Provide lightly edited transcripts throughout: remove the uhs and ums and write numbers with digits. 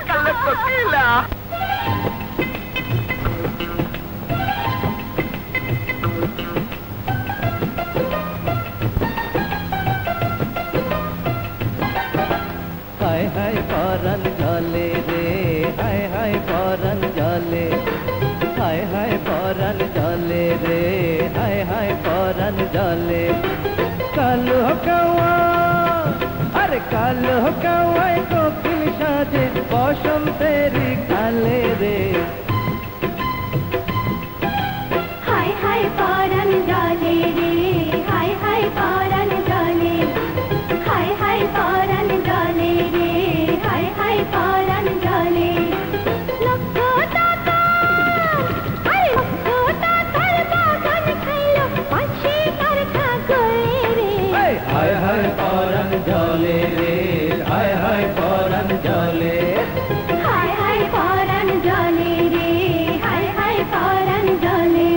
কালো কোকিলা হায় হায় পরাণ জলে রে, হায় হায় পরাণ জলে, হায় হায় পরাণ জলে রে, হায় হায় পরাণ জলে। কালো কাওয়া আরে কালো কাওয়ায় কোকিল সাজে বসন্তেরি কালে রে। হায় হায় পরাণ জলে রে, হায় হায় পরাণ জলে, হায় হায় পরাণ জলে রে, হায় হায় পরাণ জলে। লক্ষ টাকার আরে লক্ষ টাকার বাগান খাইলো পাশে কার ছাগলে রে। হায় হায় পরাণ জলে রে, হায় হায় পরাণ জলে, হায় হায় পরাণ জলে রে, হায় হায় পরাণ জলে।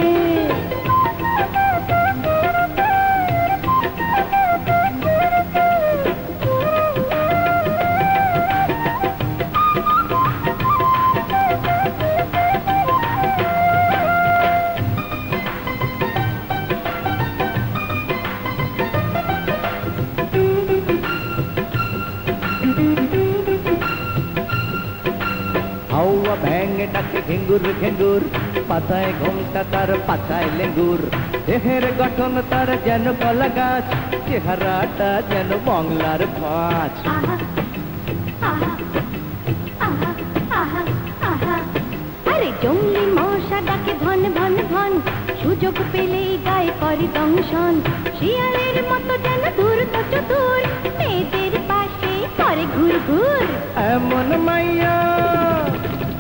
হাওয়া ভেঙে ডাকে ঘেঙ্গুর ঘেঙ্গুর, পাতায় ঘোমটা তার পাতায় লেঙ্গুর, দেহের গঠন তার যেন কলা গাছ, চেহারাটা যেন বাংলার পাঁচ। আহা আহা আহা আহা আহা আরে জঙ্গলি মশা ডাকে ভন ভন ভন, সুযোগ পেলেই গায়ে করে দংশন, শিয়ালের মতো যেন দূর তো চতুর, মেয়েদের পাশে করে ঘুর ঘুর। এমন মাইয়া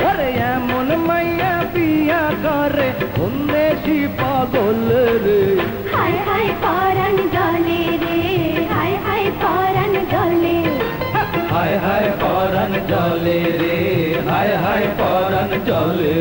আরে এমন মাইয়া বিয়া করে উন্দেশি পাগল রে। হায় হায় পরাণ জলে রে, হায় হায় পরাণ জলে। হায় হায় পরাণ জলে রে, হায় হায় পরাণ জলে।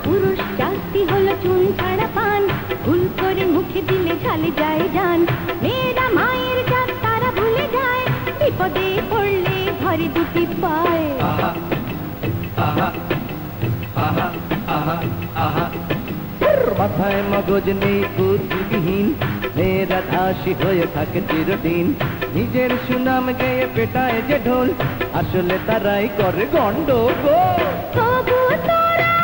পুরুষ জাতি হলো চুন ছাড়া পান, ভুল করে মুখে দিলে ঝালে যায় জান, মেয়েরা মায়ের জাত তারা ভুলে যায়, বিপদে পড়লে ঘরে দুটি পায়। আহা আহা আহা আহা আহা মাথায় মগজ নেই বুদ্ধিবিহীন, মেয়েরা দাসী হয়ে থাকে চিরদিন, নিজের সুনাম গেয়ে পেটায় যে ঢোল, আসলে তারাই করে গন্ডগোল। তবু তোরা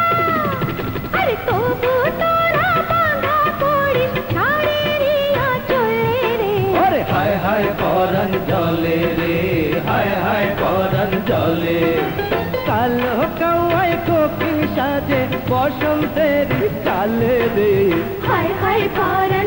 আরে তবু তোরা বাঁধা পড়িস ছাড়েরি আঁচলে রে। আরে হায় হায় পরাণ জলে রে, হায় হায় পরাণ জলে। কালো কাওয়ায় কোকিল সাজে বসন্তের কালে রে। হায় হায় পরাণ